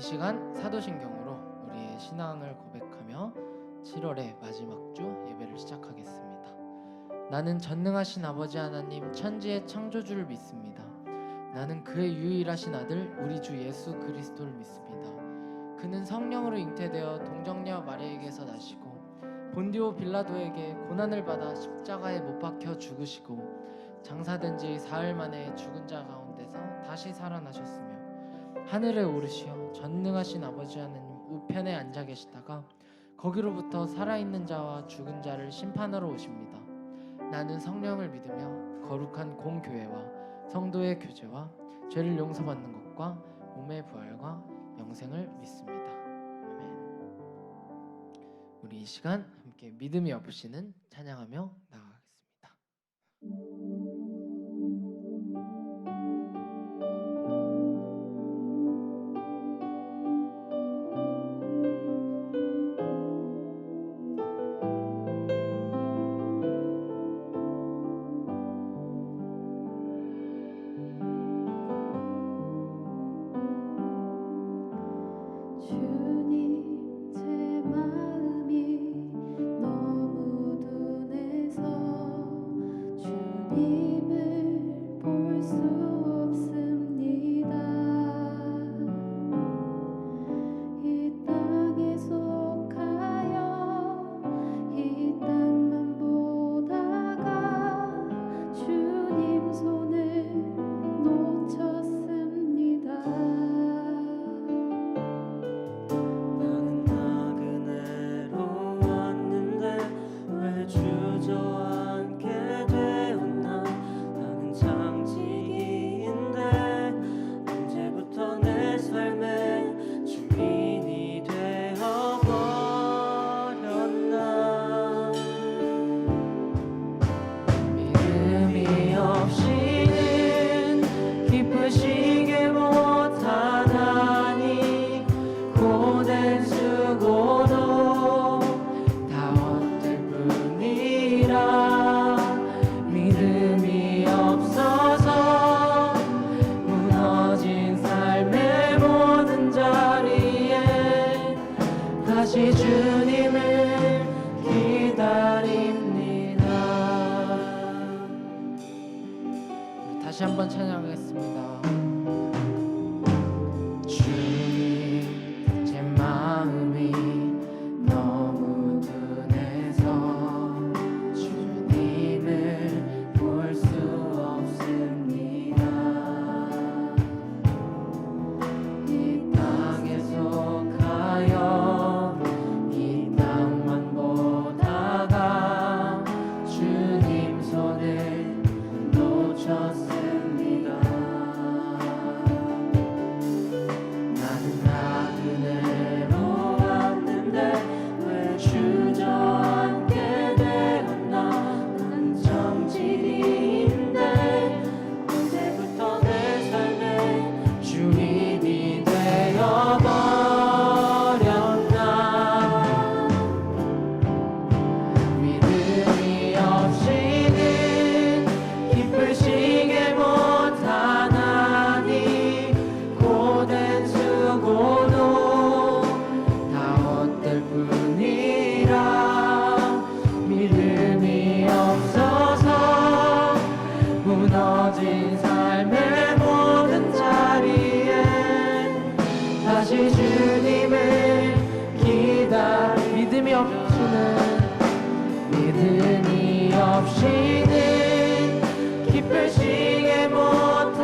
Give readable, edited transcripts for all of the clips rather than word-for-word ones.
시간 사도신경으로 우리의 신앙을 고백하며 7월의 마지막 주 예배를 시작하겠습니다. 나는 전능하신 아버지 하나님 천지의 창조주를 믿습니다. 나는 그의 유일하신 아들 우리 주 예수 그리스도를 믿습니다. 그는 성령으로 잉태되어 동정녀 마리아에게서 나시고 본디오 빌라도에게 고난을 받아 십자가에 못 박혀 죽으시고 장사된 지 사흘 만에 죽은 자 가운데서 다시 살아나셨으며 하늘에 오르시어 전능하신 아버지 하나님 우편에 앉아 계시다가 거기로부터 살아있는 자와 죽은 자를 심판하러 오십니다. 나는 성령을 믿으며 거룩한 공교회와 성도의 교제와 죄를 용서받는 것과 몸의 부활과 영생을 믿습니다. 아멘. 우리 이 시간 함께 믿음이 없이는 찬양하며 나아가겠습니다. 다시 한번 찬양하겠습니다. 주님, 제 마음이 너무 둔해서 주님을 볼 수 없습니다. 이 땅에 속하여 이 땅만 보다가 주님 손을 놓쳤습니다. 무너진 삶의 모든 자리에 다시 주님을 믿음이 없이는 기쁘시게 못하나니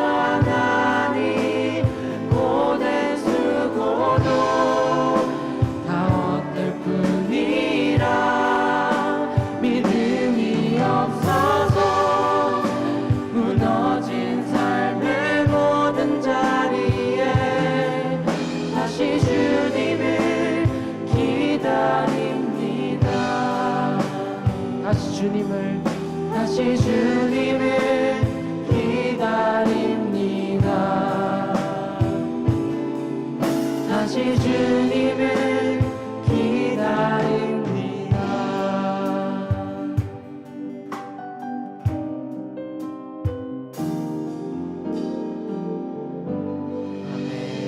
고된 수고도 다 헛될 뿐이라 믿음이 없어서 무너진 삶의 모든 자리에 다시 주님을 기다립니다. 다시 주님을 기다립니다. 다시 주님을 기다립니다. 아멘.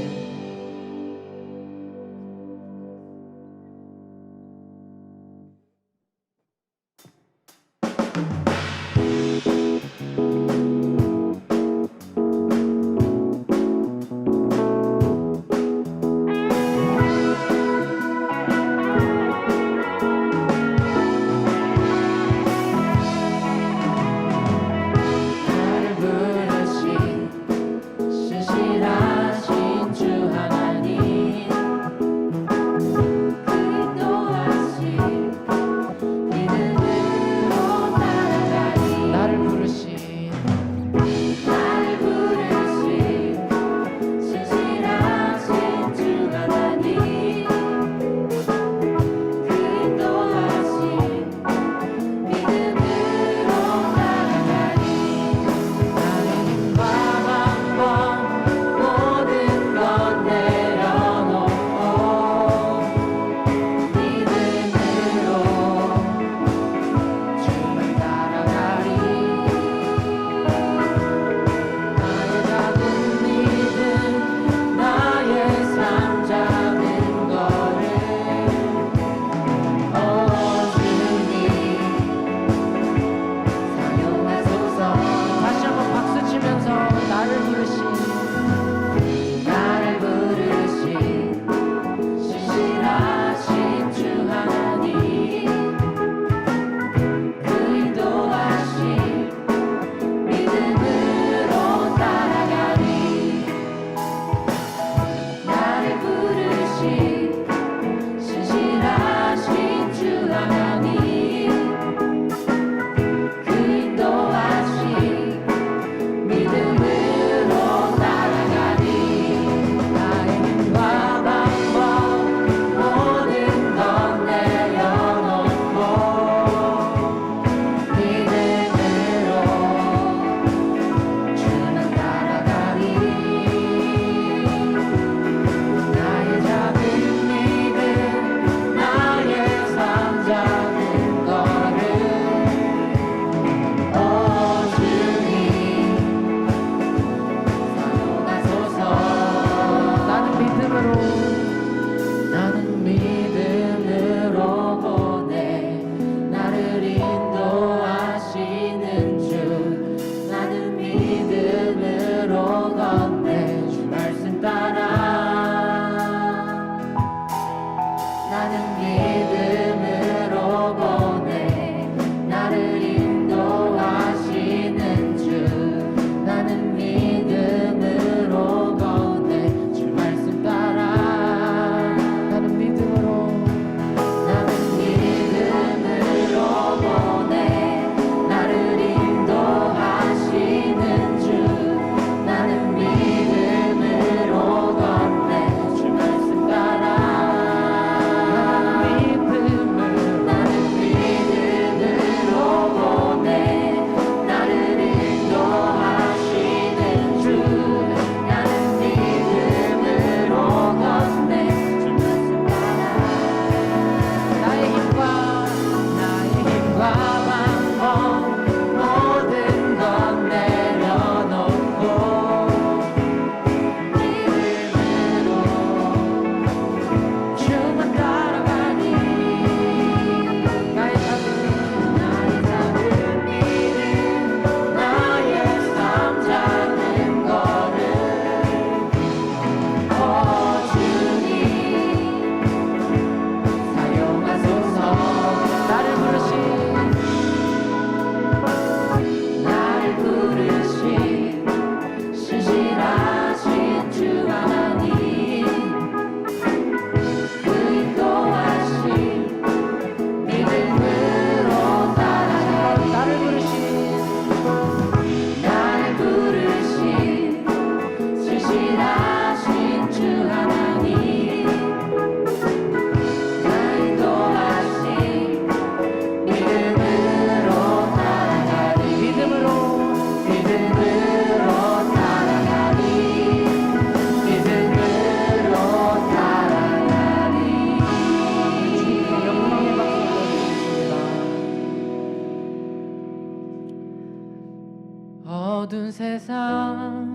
세상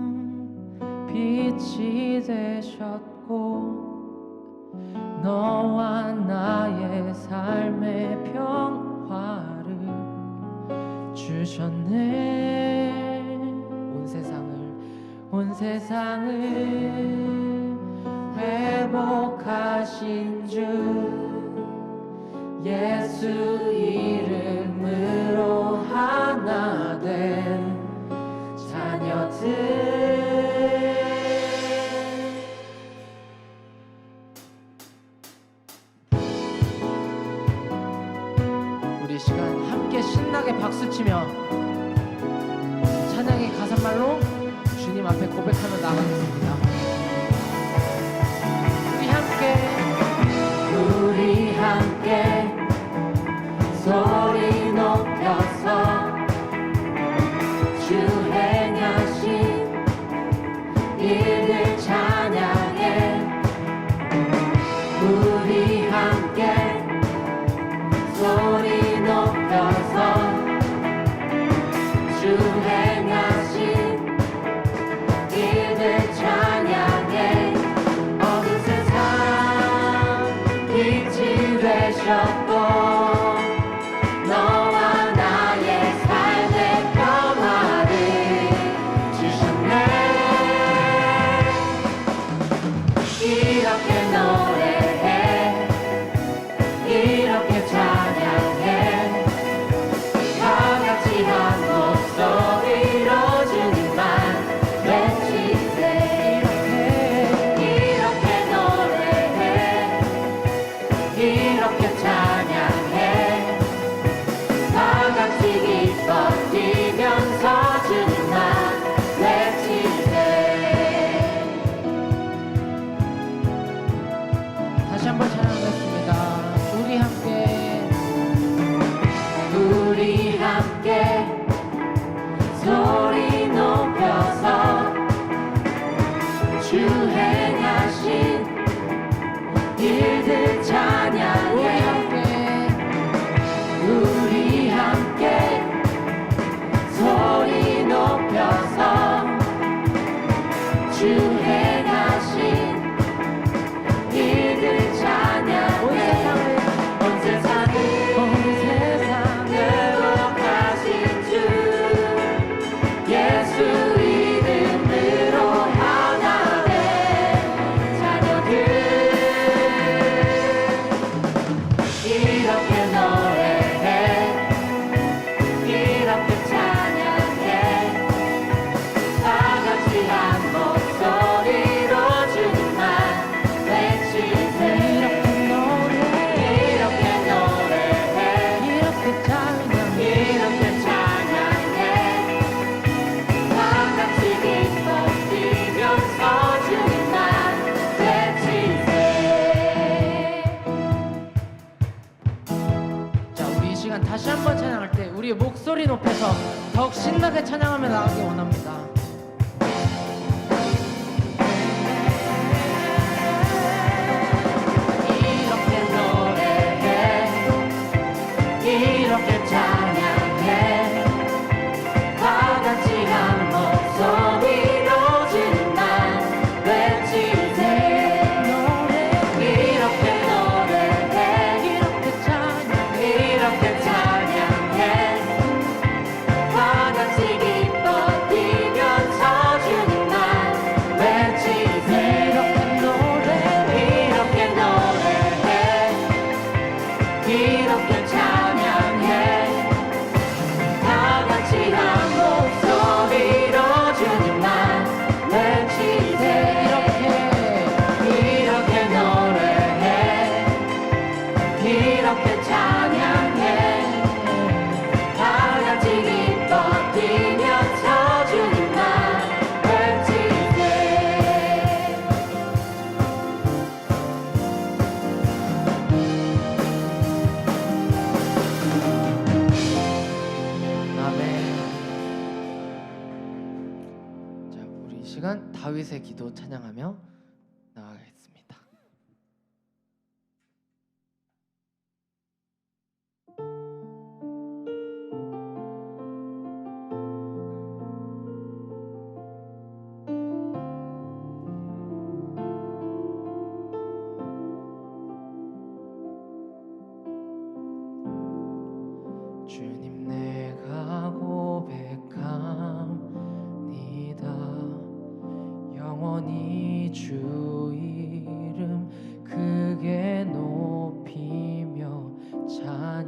빛이 되셨고 너와 나의 삶의 평화를 주셨네. 온 세상을 회복하신 주 예수 이름으로 하나 된 자녀들. 우리 시간 함께 신나게 박수치며 찬양의 가사말로 주님 앞에 고백하며 나가겠습니다. 우리 함께 소리 높여서 주 행하신 일들 찬양해. 우리 함께 소리 높여서 주 행하신 일들 찬양해. 어두운 세상 빛이 되셨고 너와 나의 삶의 평화를 주셨네. 이렇게 노래해 이렇게 찬양해 다 같이 한 목소리로 주님만 외치세. 이렇게 노래해 이렇게 찬양해 다 같이 기뻐 뛰면서 주님만 외치세. 다시 한번 찬양하겠습니다. 우리 함께 소리 높여서 주 행하신 일들 찬양해. 우리 함께 소리 높여서 주 행하신 일들 찬양해. 온 세상을 회복하신 주 예수 이름으로 하나 된 자녀들. 이렇게 노래해 이렇게 찬양해 다 같이 한 목소리로 주님만 외치세. 이렇게 노래해 이렇게 찬양해 다 같이 기뻐 뛰면서 주님만 외치세. 자, 우리 이 시간 다시 한번 찬양할 때 우리의 목소리 높여서 더욱 신나게 찬양하며 나가기 원합니다. 이렇게 노래해 이렇게 찬양해 다 같이 한 목소리로 주님만 외치세. 이렇게 노래해 이렇게 찬양해 다 같이 기뻐 뛰면서 주님만 외치세. 이렇게 노래해 이렇게 찬양해 다 같이 한 목소리로 주님만 외치세. 이렇게 노래해 이렇게 찬양해 다 같이 기뻐 뛰면서 주님만 외치세. 아멘. 자, 우리 이 시간 다윗의 기도 찬양하며 나가겠습니다.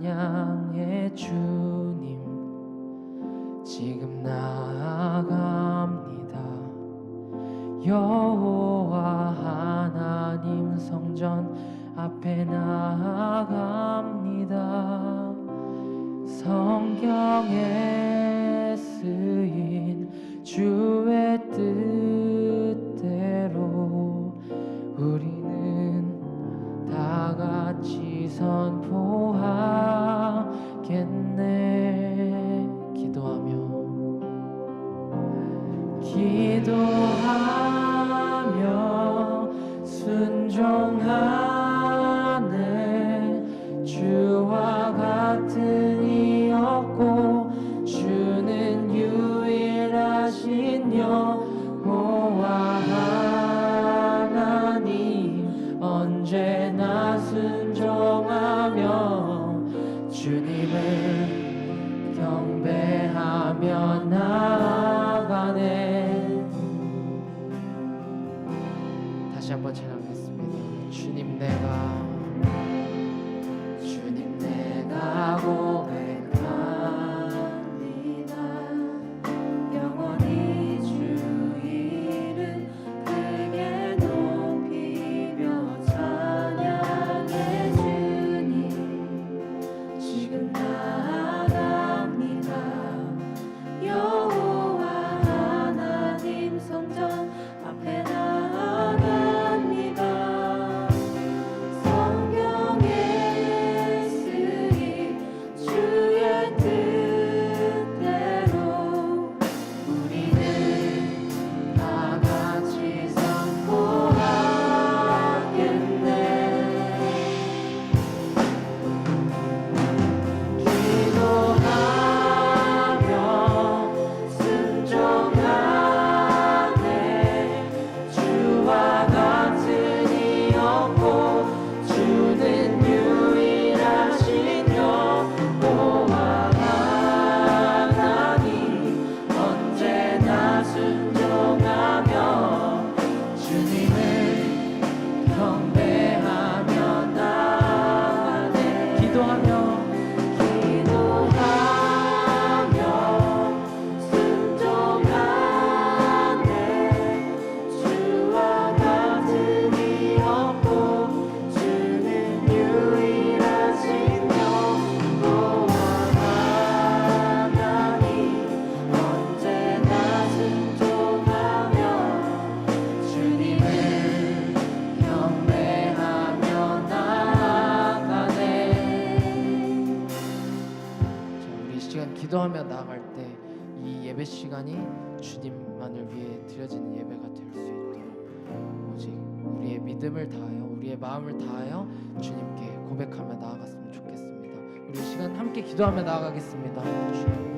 찬양해 주님 지금 나아갑니다. 여호와 하나님 성전 앞에 나아갑니다. 성경에 쓰인 주의 뜻대로 우리는 다 같이 선포하겠네. 기도하며 순종하네. 주와 같은 이 없고 주는 유일하신 여호와 하나님 언제나 순종하며 주님을 경배하며 나아가네. 다시 한번 찬양하겠습니다. 주님 내가 고백합니다. 영원히 주 이름 크게 높이며 찬양해 주님 지금 나아갑니다. 여호와 하나님 성전 앞에 나아갑니다. 성경에 쓰인 주의 뜻대로 우리는 다 같이 선포하겠네. 기도하며 순종하네. 주와 같은 이 없고 주는 유일하신 여호와 하나님 언제나 순종하며 주님을 경배하며 나아가네. 기도하며 순종하네. 주와 같은 이 없고 주는 유일하신 여호와 하나님 언제나 순종하며 주님을 경배하며 나아가네. 자, 우리 이 시간 기도하며 나아갈 때 이 예배 시간이 주님만을 위해 드려지는 예배가 될 수 있도록 오직 우리의 믿음을 다하여 우리의 마음을 다하여 주님께 고백하며 나아갔으면 좋겠습니다. 우리 이 시간 함께 기도하며 나아가겠습니다. 주님.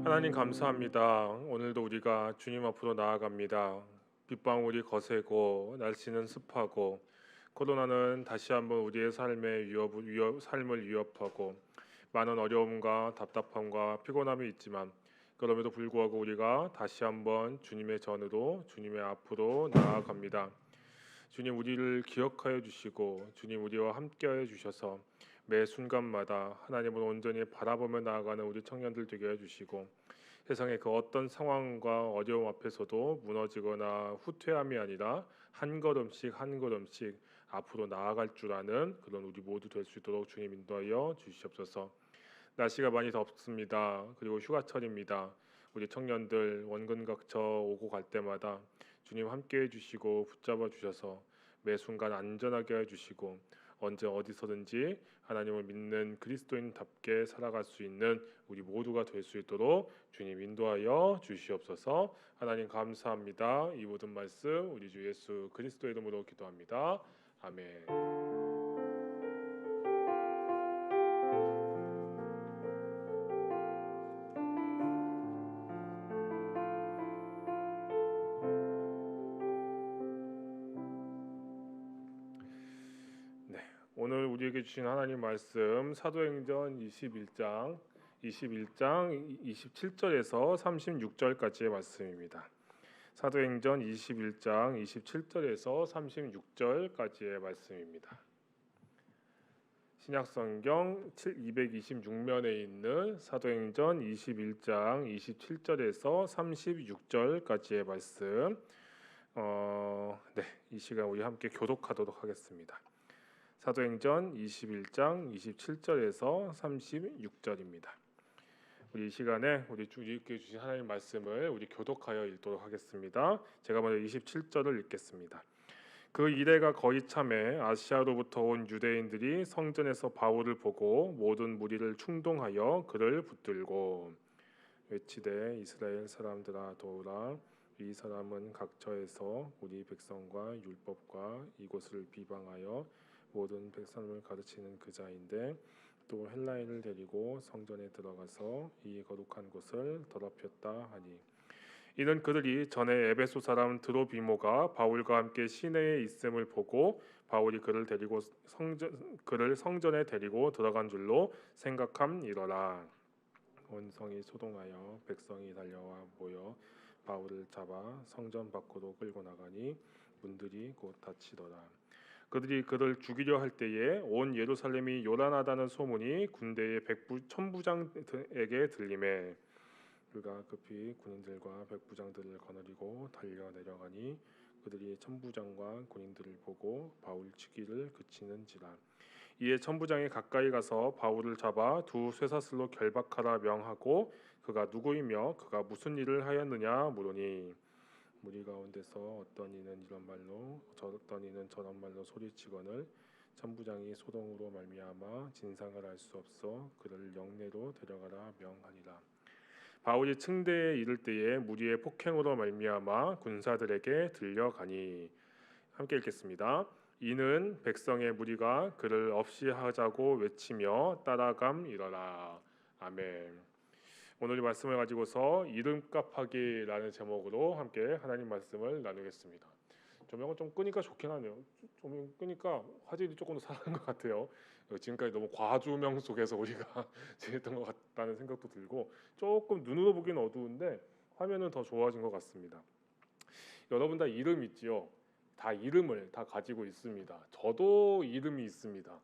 하나님 감사합니다. 오늘도 우리가 주님 앞으로 나아갑니다. 빗방울이 거세고 날씨는 습하고 코로나는 다시 한번 우리의 삶을 위협하고 많은 어려움과 답답함과 피곤함이 있지만 그럼에도 불구하고 우리가 다시 한번 주님의 전으로 주님의 앞으로 나아갑니다. 주님 우리를 기억하여 주시고 주님 우리와 함께하여 주셔서 매 순간마다 하나님을 온전히 바라보며 나아가는 우리 청년들 되게 해주시고 세상의 그 어떤 상황과 어려움 앞에서도 무너지거나 후퇴함이 아니라 한 걸음씩 한 걸음씩 앞으로 나아갈 줄 아는 그런 우리 모두 될 수 있도록 주님 인도하여 주시옵소서. 날씨가 많이 덥습니다. 그리고 휴가철입니다. 우리 청년들 원근각처 오고 갈 때마다 주님 함께해 주시고 붙잡아 주셔서 매 순간 안전하게 해주시고 언제 어디서든지 하나님을 믿는 그리스도인답게 살아갈 수 있는 우리 모두가 될 수 있도록 주님 인도하여 주시옵소서. 하나님 감사합니다. 이 모든 말씀 우리 주 예수 그리스도의 이름으로 기도합니다. 아멘. 오늘 우리에게 주신 하나님 말씀 사도행전 21장 27절에서 36절까지의 말씀입니다. 사도행전 21장 27절에서 36절까지의 말씀입니다. 신약성경 226면에 있는 사도행전 21장 27절에서 36절까지의 말씀 이 시간 우리 함께 교독하도록 하겠습니다. 사도행전 21장 27절에서 36절입니다. 우리 이 시간에 우리께 주신 하나님 말씀을 우리 교독하여 읽도록 하겠습니다. 제가 먼저 27절을 읽겠습니다. 그 이레가 거의 참에 아시아로부터 온 유대인들이 성전에서 바울을 보고 모든 무리를 충동하여 그를 붙들고 외치되 이스라엘 사람들아 도우라. 이 사람은 각처에서 우리 백성과 율법과 이곳을 비방하여 모든 백성을 가르치는 그자인데 또 헬라인을 데리고 성전에 들어가서 이 거룩한 곳을 더럽혔다 하니 이는 그들이 전에 에베소 사람 드로비모가 바울과 함께 시내에 있음을 보고 바울이 그를 성전에 데리고 들어간 줄로 생각함이러라. 온 성이 소동하여 백성이 달려와 모여 바울을 잡아 성전 밖으로 끌고 나가니 문들이 곧 닫히더라. 그들이 그를 죽이려 할 때에 온 예루살렘이 요란하다는 소문이 군대의 천부장에게 들리매 그가 급히 군인들과 백부장들을 거느리고 달려 내려가니 그들이 천부장과 군인들을 보고 바울 치기를 그치는지라. 이에 천부장이 가까이 가서 바울을 잡아 두 쇠사슬로 결박하라 명하고 그가 누구이며 그가 무슨 일을 하였느냐 물으니 무리 가운데서 어떤 이는 이런 말로 어떤 이는 저런 말로 소리치거늘 천부장이 소동으로 말미암아 진상을 알 수 없어 그를 영내로 데려가라 명하니라. 바울이 층대에 이를 때에 무리의 폭행으로 말미암아 군사들에게 들려가니 함께 읽겠습니다. 이는 백성의 무리가 그를 없이 하자고 외치며 따라감이러라. 아멘. 오늘 이 말씀을 가지고서 이름값하기라는 제목으로 함께 하나님 말씀을 나누겠습니다. 조명을 좀 끄니까 좋긴 하네요. 조명 끄니까 화질이 조금 더 살아난 것 같아요. 지금까지 너무 과조명 속에서 우리가 지냈던 것 같다는 생각도 들고 조금 눈으로 보기는 어두운데 화면은 더 좋아진 것 같습니다. 여러분 다 이름 있지요? 다 이름을 다 가지고 있습니다. 저도 이름이 있습니다.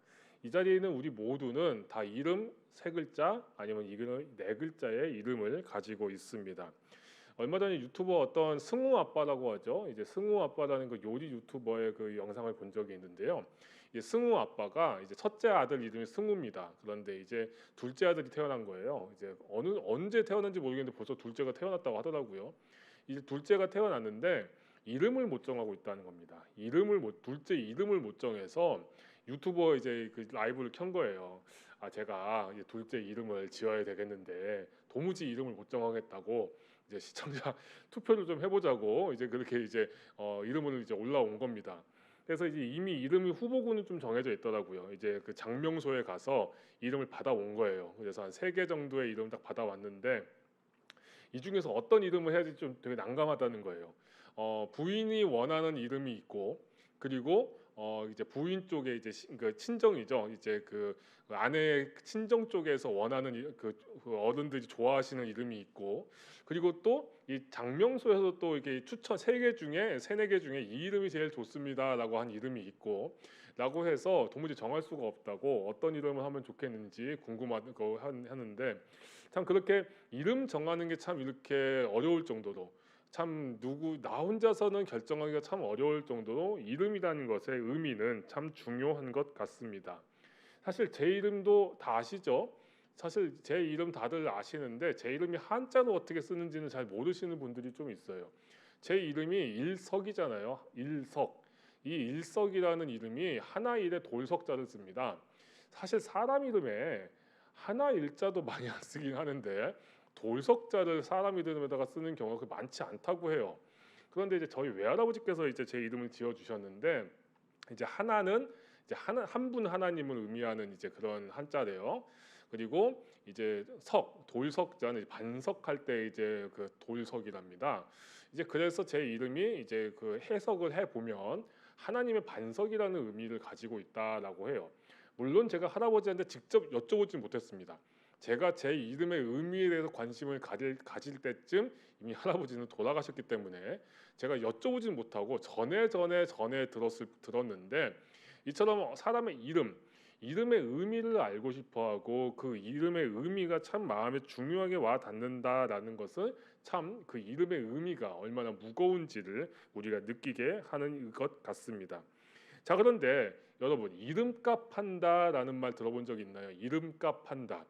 이 자리에는 우리 모두는 다 이름 세 글자 아니면 이름 네 글자의 이름을 가지고 있습니다. 얼마 전에 유튜버 어떤 승우 아빠라고 하죠. 이제 승우 아빠라는 그 요리 유튜버의 그 영상을 본 적이 있는데요. 이제 승우 아빠가 이제 첫째 아들 이름이 승우입니다. 그런데 이제 둘째 아들이 태어난 거예요. 이제 언제 태어난지 모르겠는데 벌써 둘째가 태어났다고 하더라고요. 이제 둘째가 태어났는데 이름을 못 정하고 있다는 겁니다. 둘째 이름을 못 정해서 유튜버 이제 그 라이브를 켠 거예요. 제가 이제 둘째 이름을 지어야 되겠는데 도무지 이름을 못 정하겠다고 이제 시청자 투표를 좀 해보자고 이제 그렇게 이제 이름을 이제 올라온 겁니다. 그래서 이제 이미 이름이 후보군은 좀 정해져 있더라고요. 이제 그 장명소에 가서 이름을 받아온 거예요. 그래서 한 3개 정도의 이름 딱 받아왔는데 이 중에서 어떤 이름을 해야지 좀 되게 난감하다는 거예요. 부인이 원하는 이름이 있고 그리고 이제 부인 쪽에 이제 그 친정이죠. 이제 그 아내 친정 쪽에서 원하는 그 어른들이 좋아하시는 이름이 있고 그리고 또 이 장명소에서 또 이게 추천 3개 중에 4개 중에 이 이름이 제일 좋습니다라고 한 이름이 있고 라고 해서 도무지 정할 수가 없다고 어떤 이름을 하면 좋겠는지 궁금하고 하는데 참 그렇게 이름 정하는 게 참 이렇게 어려울 정도로 참 나 혼자서는 결정하기가 참 어려울 정도로 이름이라는 것의 의미는 참 중요한 것 같습니다. 사실 제 이름도 다 아시죠? 사실 제 이름 다들 아시는데 제 이름이 한자로 어떻게 쓰는지는 잘 모르시는 분들이 좀 있어요. 제 이름이 일석이잖아요. 일석. 이 일석이라는 이름이 하나일의 돌석자를 씁니다. 사실 사람 이름에 하나 일자도 많이 안 쓰긴 하는데 돌석자를 사람 이름에다가 쓰는 경우가 많지 않다고 해요. 그런데 이제 저희 외할아버지께서 이제 제 이름을 지어 주셨는데 이제 하나는 이제 한 분 하나님을 의미하는 이제 그런 한자래요. 그리고 이제 돌석자는 반석할 때 이제 그 돌석이랍니다. 이제 그래서 제 이름이 이제 그 해석을 해 보면 하나님의 반석이라는 의미를 가지고 있다라고 해요. 물론 제가 할아버지한테 직접 여쭤보지 못했습니다. 제가 제 이름의 의미에 대해서 관심을 가질 때쯤 이미 할아버지는 돌아가셨기 때문에 제가 여쭤보지는 못하고 전에 들었는데 이처럼 사람의 이름의 의미를 알고 싶어하고 그 이름의 의미가 참 마음에 중요하게 와 닿는다라는 것은 참 그 이름의 의미가 얼마나 무거운지를 우리가 느끼게 하는 것 같습니다. 자, 그런데 여러분, 이름값 한다라는 말 들어본 적 있나요? 이름값 한다.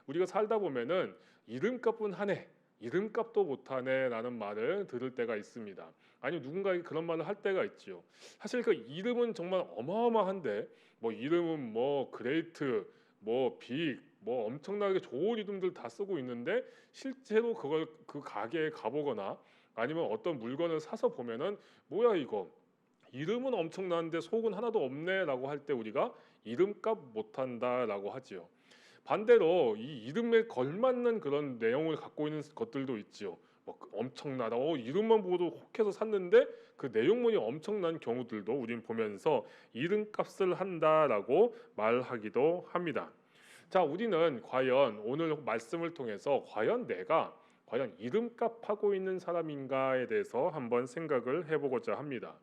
우리가 살다 보면은 이름값은 하네, 이름값도 못하네라는 말을 들을 때가 있습니다. 아니, 누군가에게 그런 말을 할 때가 있지요. 사실 그 이름은 정말 어마어마한데 뭐 이름은 뭐 그레이트, 뭐 빅, 뭐 엄청나게 좋은 이름들 다 쓰고 있는데 실제로 그걸 그 가게에 가보거나 아니면 어떤 물건을 사서 보면은 뭐야 이거, 이름은 엄청난데 속은 하나도 없네라고 할 때 우리가 이름값 못한다라고 하지요. 반대로 이 이름에 걸맞는 그런 내용을 갖고 있는 것들도 있지요. 뭐 엄청나다. 이름만 보고도 혹해서 샀는데 그 내용물이 엄청난 경우들도 우린 보면서 이름값을 한다라고 말하기도 합니다. 자, 우리는 과연 오늘 말씀을 통해서 내가 이름값 하고 있는 사람인가에 대해서 한번 생각을 해보고자 합니다.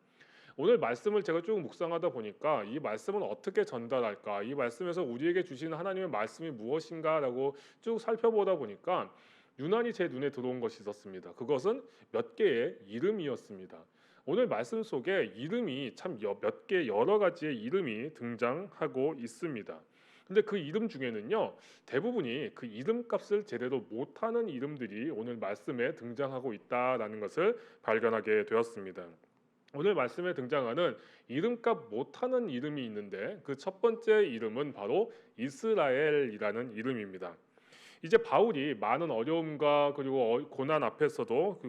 오늘 말씀을 제가 쭉 묵상하다 보니까 이 말씀은 어떻게 전달할까, 이 말씀에서 우리에게 주시는 하나님의 말씀이 무엇인가라고 쭉 살펴보다 보니까 유난히 제 눈에 들어온 것이 있었습니다. 그것은 몇 개의 이름이었습니다. 오늘 말씀 속에 이름이 참 몇 개 여러 가지의 이름이 등장하고 있습니다. 근데 그 이름 중에는요, 대부분이 그 이름값을 제대로 못하는 이름들이 오늘 말씀에 등장하고 있다라는 것을 발견하게 되었습니다. 오늘 말씀에 등장하는 이름값 못하는 이름이 있는데 그 첫 번째 이름은 바로 이스라엘이라는 이름입니다. 이제 바울이 많은 어려움과 그리고 고난 앞에서도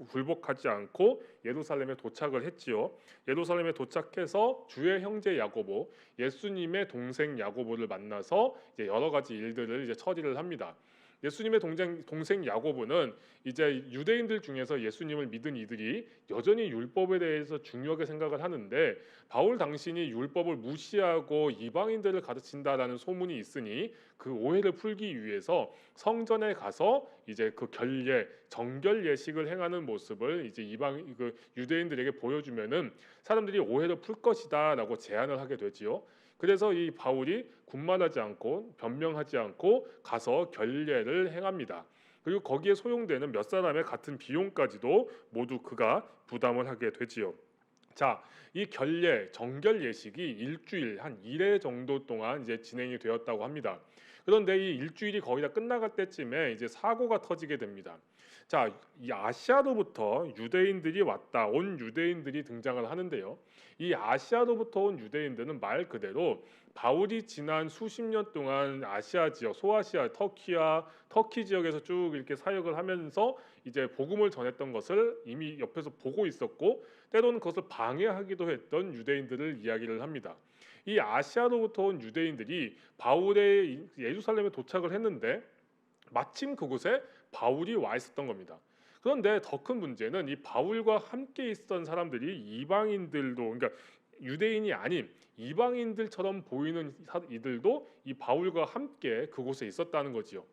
굴복하지 않고 예루살렘에 도착을 했지요. 예루살렘에 도착해서 주의 형제 야고보, 예수님의 동생 야고보를 만나서 이제 여러 가지 일들을 이제 처리를 합니다. 예수님의 동생 야고보는 이제 유대인들 중에서 예수님을 믿은 이들이 여전히 율법에 대해서 중요하게 생각을 하는데 바울 당신이 율법을 무시하고 이방인들을 가르친다라는 소문이 있으니 그 오해를 풀기 위해서 성전에 가서 이제 그 정결 예식을 행하는 모습을 이제 유대인들에게 보여주면은 사람들이 오해를 풀 것이다라고 제안을 하게 되지요. 그래서 이 바울이 군말하지 않고 변명하지 않고 가서 결례를 행합니다. 그리고 거기에 소용되는 몇 사람의 같은 비용까지도 모두 그가 부담을 하게 되지요. 자, 이 정결 예식이 일주일 한 1회 정도 동안 이제 진행이 되었다고 합니다. 그런데 이 일주일이 거의 다 끝나갈 때쯤에 이제 사고가 터지게 됩니다. 자, 이 아시아로부터 온 유대인들이 등장을 하는데요. 이 아시아로부터 온 유대인들은 말 그대로 바울이 지난 수십 년 동안 아시아 지역, 소아시아, 터키 지역에서 쭉 이렇게 사역을 하면서 이제 복음을 전했던 것을 이미 옆에서 보고 있었고 때로는 그것을 방해하기도 했던 유대인들을 이야기를 합니다. 이 아시아로부터 온 유대인들이 바울의 예루살렘에 도착을 했는데 마침 그곳에 바울이 와 있었던 겁니다. 그런데 더 큰 문제는 이 바울과 함께 있었던 사람들이 이방인들도, 그러니까 유대인이 아닌 이방인들처럼 보이는 이들도 이 바울과 함께 그곳에 있었다는 거지요.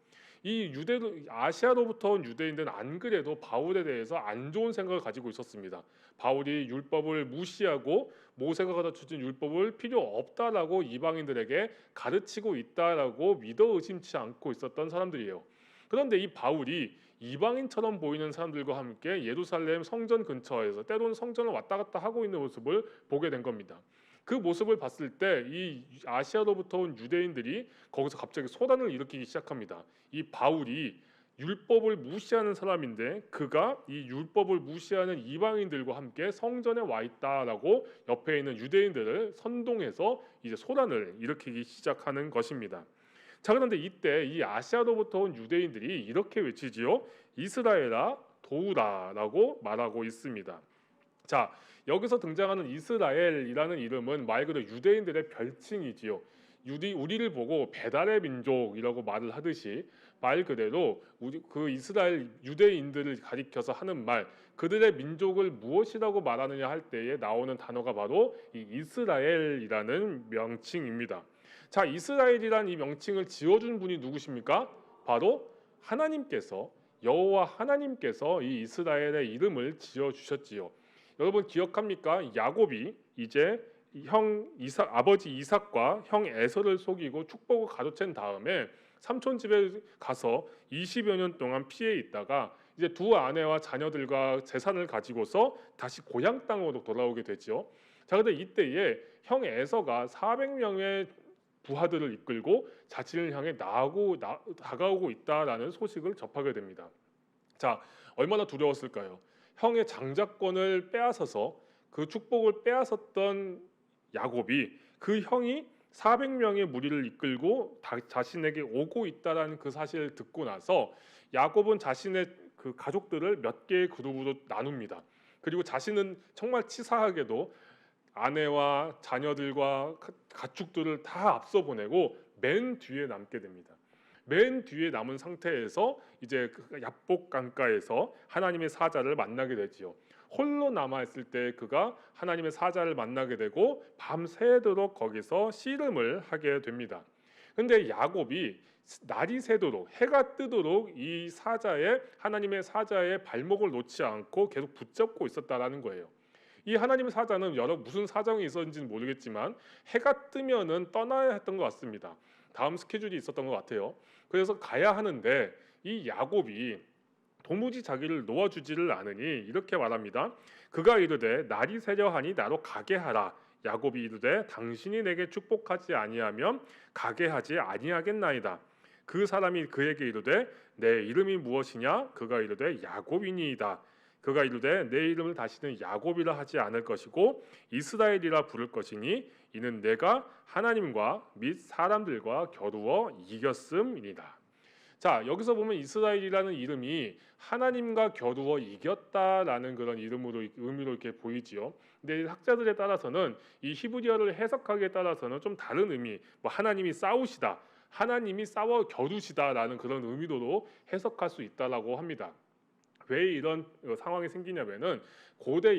아시아로부터 온 유대인들은 안 그래도 바울에 대해서 안 좋은 생각을 가지고 있었습니다. 바울이 율법을 무시하고 모세가 가르쳐준 율법을 필요 없다라고 이방인들에게 가르치고 있다라고 믿어 의심치 않고 있었던 사람들이에요. 그런데 이 바울이 이방인처럼 보이는 사람들과 함께 예루살렘 성전 근처에서 때로는 성전을 왔다 갔다 하고 있는 모습을 보게 된 겁니다. 그 모습을 봤을 때 이 아시아로부터 온 유대인들이 거기서 갑자기 소란을 일으키기 시작합니다. 이 바울이 율법을 무시하는 사람인데 그가 이 율법을 무시하는 이방인들과 함께 성전에 와 있다라고 옆에 있는 유대인들을 선동해서 이제 소란을 일으키기 시작하는 것입니다. 자, 그런데 이때 이 아시아로부터 온 유대인들이 이렇게 외치지요. 이스라엘아 도우라라고 말하고 있습니다. 자, 여기서 등장하는 이스라엘이라는 이름은 말 그대로 유대인들의 별칭이지요. 우리를 보고 배달의 민족이라고 말을 하듯이 말 그대로 그 이스라엘 유대인들을 가리켜서 하는 말, 그들의 민족을 무엇이라고 말하느냐 할 때에 나오는 단어가 바로 이 이스라엘이라는 명칭입니다. 자, 이스라엘이란 이 명칭을 지어준 분이 누구십니까? 바로 하나님께서, 여호와 하나님께서 이 이스라엘의 이름을 지어주셨지요. 여러분 기억합니까? 야곱이 이제 아버지 이삭과 형 에서를 속이고 축복을 가로챈 다음에 삼촌 집에 가서 20여 년 동안 피해 있다가 이제 두 아내와 자녀들과 재산을 가지고서 다시 고향 땅으로 돌아오게 되죠. 자, 근데 이때에 형 에서가 400명의 부하들을 이끌고 자신을 향해 다가오고 있다라는 소식을 접하게 됩니다. 자, 얼마나 두려웠을까요? 형의 장자권을 빼앗아서 그 축복을 빼앗았던 야곱이 그 형이 400명의 무리를 이끌고 자신에게 오고 있다라는 그 사실을 듣고 나서 야곱은 자신의 그 가족들을 몇 개의 그룹으로 나눕니다. 그리고 자신은 정말 치사하게도 아내와 자녀들과 가축들을 다 앞서 보내고 맨 뒤에 남게 됩니다. 맨 뒤에 남은 상태에서 이제 야복 강가에서 하나님의 사자를 만나게 되지요. 홀로 남아 있을 때 그가 하나님의 사자를 만나게 되고 밤새도록 거기서 씨름을 하게 됩니다. 근데 야곱이 날이 새도록 해가 뜨도록 이 하나님의 사자의 발목을 놓지 않고 계속 붙잡고 있었다라는 거예요. 이 하나님의 사자는 무슨 사정이 있었는지는 모르겠지만 해가 뜨면은 떠나야 했던 것 같습니다. 다음 스케줄이 있었던 것 같아요. 그래서 가야 하는데 이 야곱이 도무지 자기를 놓아주지를 않으니 이렇게 말합니다. 그가 이르되 날이 새려하니 나로 가게 하라. 야곱이 이르되 당신이 내게 축복하지 아니하면 가게 하지 아니하겠나이다. 그 사람이 그에게 이르되 내 이름이 무엇이냐? 그가 이르되 야곱이니이다. 그가 이르되 내 이름을 다시는 야곱이라 하지 않을 것이고 이스라엘이라 부를 것이니 이는 내가 하나님과 및 사람들과 겨루어 이겼음이니라. 자, 여기서 보면 이스라엘이라는 이름이 하나님과 겨루어 이겼다라는 그런 의미로 이렇게 보이지요. 근데 학자들에 따라서는 이 히브리어를 해석하기에 따라서는 좀 다른 의미, 하나님이 싸우시다, 하나님이 싸워 겨루시다라는 그런 의미로도 해석할 수 있다라고 합니다. 왜 이런 상황이 생기냐면은 고대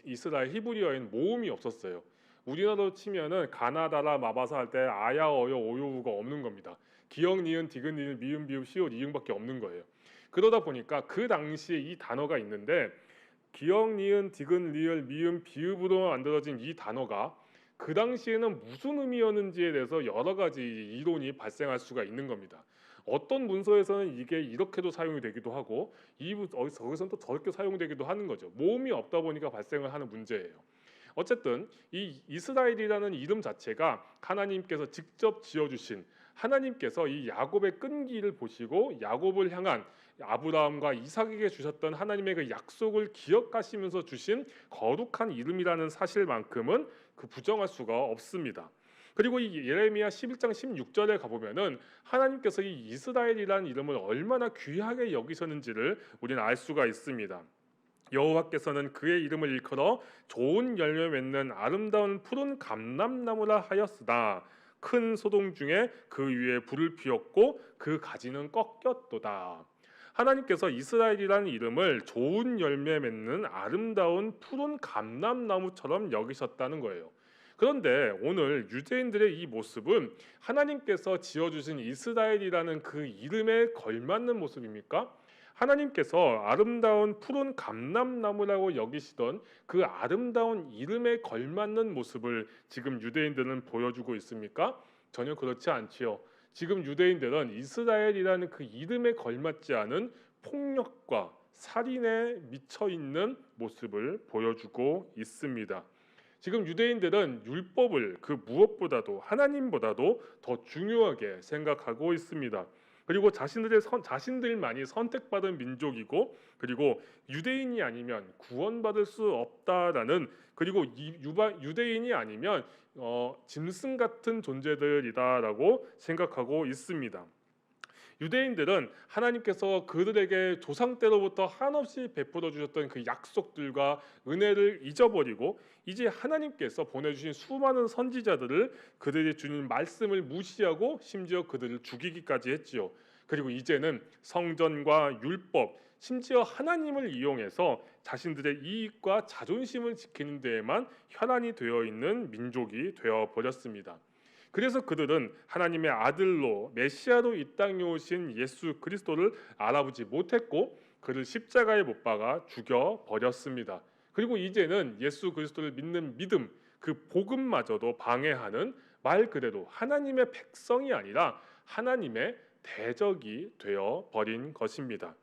이스라엘 히브리어에는 모음이 없었어요. 우리나라로 치면은 가나다라 마바사 할 때 아야 어여 오요우가 없는 겁니다. 기역 니은 디귿 니은 미음 비읍 시옷 이응밖에 없는 거예요. 그러다 보니까 그 당시에 이 단어가 있는데 기역 니은 디귿 리을 미음 비읍으로 만들어진 이 단어가 그 당시에는 무슨 의미였는지에 대해서 여러 가지 이론이 발생할 수가 있는 겁니다. 어떤 문서에서는 이게 이렇게도 사용이 되기도 하고 거기서는 또 저렇게 사용되기도 하는 거죠. 모음이 없다 보니까 발생을 하는 문제예요. 어쨌든 이 이스라엘이라는 이름 자체가 하나님께서 직접 지어주신, 하나님께서 이 야곱의 끈기를 보시고 야곱을 향한 아브라함과 이삭에게 주셨던 하나님의 그 약속을 기억하시면서 주신 거룩한 이름이라는 사실만큼은 그 부정할 수가 없습니다. 그리고 이 예레미야 11장 16절에 가보면은 하나님께서 이 이스라엘이라는 이름을 얼마나 귀하게 여기셨는지를 우리는 알 수가 있습니다. 여호와께서는 그의 이름을 일컬어 좋은 열매 맺는 아름다운 푸른 감람나무라 하였으나 큰 소동 중에 그 위에 불을 피웠고 그 가지는 꺾였도다. 하나님께서 이스라엘이라는 이름을 좋은 열매 맺는 아름다운 푸른 감람나무처럼 여기셨다는 거예요. 그런데 오늘 유대인들의 이 모습은 하나님께서 지어주신 이스라엘이라는 그 이름에 걸맞는 모습입니까? 하나님께서 아름다운 푸른 감람나무라고 여기시던 그 아름다운 이름에 걸맞는 모습을 지금 유대인들은 보여주고 있습니까? 전혀 그렇지 않지요. 지금 유대인들은 이스라엘이라는 그 이름에 걸맞지 않은 폭력과 살인에 미쳐 있는 모습을 보여주고 있습니다. 지금 유대인들은 율법을 그 무엇보다도 하나님보다도 더 중요하게 생각하고 있습니다. 그리고 자신들만이 선택받은 민족이고, 그리고 유대인이 아니면 구원받을 수 없다라는, 그리고 유대인이 아니면 짐승 같은 존재들이다라고 생각하고 있습니다. 유대인들은 하나님께서 그들에게 조상 때로부터 한없이 베풀어 주셨던 그 약속들과 은혜를 잊어버리고 이제 하나님께서 보내주신 수많은 선지자들을 그들이 주는 말씀을 무시하고 심지어 그들을 죽이기까지 했지요. 그리고 이제는 성전과 율법, 심지어 하나님을 이용해서 자신들의 이익과 자존심을 지키는 데에만 혈안이 되어 있는 민족이 되어 버렸습니다. 그래서 그들은 하나님의 아들로 메시아로 이 땅에 오신 예수 그리스도를 알아보지 못했고 그를 십자가에 못 박아 죽여 버렸습니다. 그리고 이제는 예수 그리스도를 믿는 믿음, 그 복음마저도 방해하는, 말 그대로 하나님의 백성이 아니라 하나님의 대적이 되어 버린 것입니다.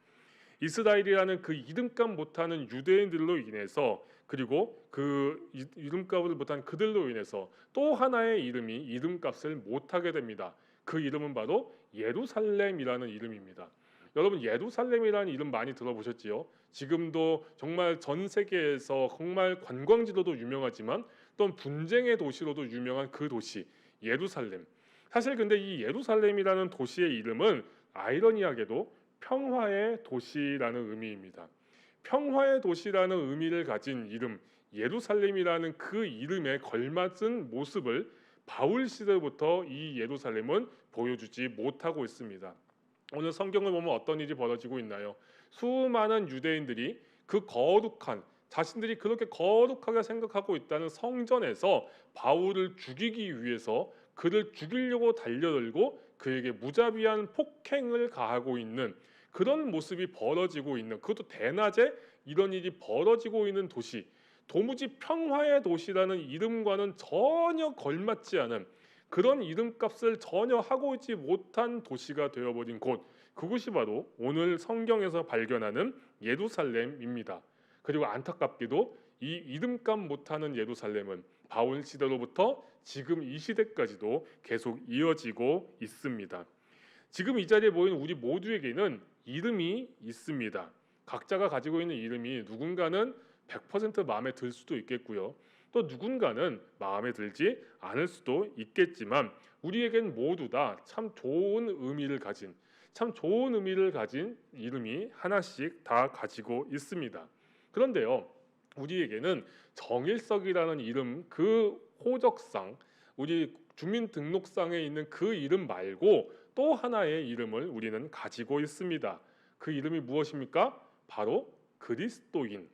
이스라엘이라는 그 이름값 못하는 유대인들로 인해서, 그리고 그 이름값을 못한 그들로 인해서 또 하나의 이름이 이름값을 못하게 됩니다. 그 이름은 바로 예루살렘이라는 이름입니다. 여러분, 예루살렘이라는 이름 많이 들어보셨지요? 지금도 정말 전 세계에서 정말 관광지로도 유명하지만 또 분쟁의 도시로도 유명한 그 도시 예루살렘. 사실 근데 이 예루살렘이라는 도시의 이름은 아이러니하게도 평화의 도시라는 의미입니다. 평화의 도시라는 의미를 가진 이름 예루살렘이라는 그 이름에 걸맞은 모습을 바울 시대부터 이 예루살렘은 보여주지 못하고 있습니다. 오늘 성경을 보면 어떤 일이 벌어지고 있나요? 수많은 유대인들이 그 거룩한, 자신들이 그렇게 거룩하게 생각하고 있다는 성전에서 바울을 죽이기 위해서 그를 죽이려고 달려들고 그에게 무자비한 폭행을 가하고 있는 그런 모습이 벌어지고 있는, 그것도 대낮에 이런 일이 벌어지고 있는 도시, 도무지 평화의 도시라는 이름과는 전혀 걸맞지 않은, 그런 이름값을 전혀 하고 있지 못한 도시가 되어버린 곳, 그곳이 바로 오늘 성경에서 발견하는 예루살렘입니다. 그리고 안타깝게도 이 이름값 못하는 예루살렘은 바울 시대로부터 지금 이 시대까지도 계속 이어지고 있습니다. 지금 이 자리에 모인 우리 모두에게는 이름이 있습니다. 각자가 가지고 있는 이름이 누군가는 100% 마음에 들 수도 있겠고요. 또 누군가는 마음에 들지 않을 수도 있겠지만 우리에겐 모두 다 참 좋은 의미를 가진, 참 좋은 의미를 가진 이름이 하나씩 다 가지고 있습니다. 그런데요, 우리에게는 정일석이라는 이름, 그 호적상, 우리 주민등록상에 있는 그 이름 말고 또 하나의 이름을 우리는 가지고 있습니다. 그 이름이 무엇입니까? 바로 그리스도인.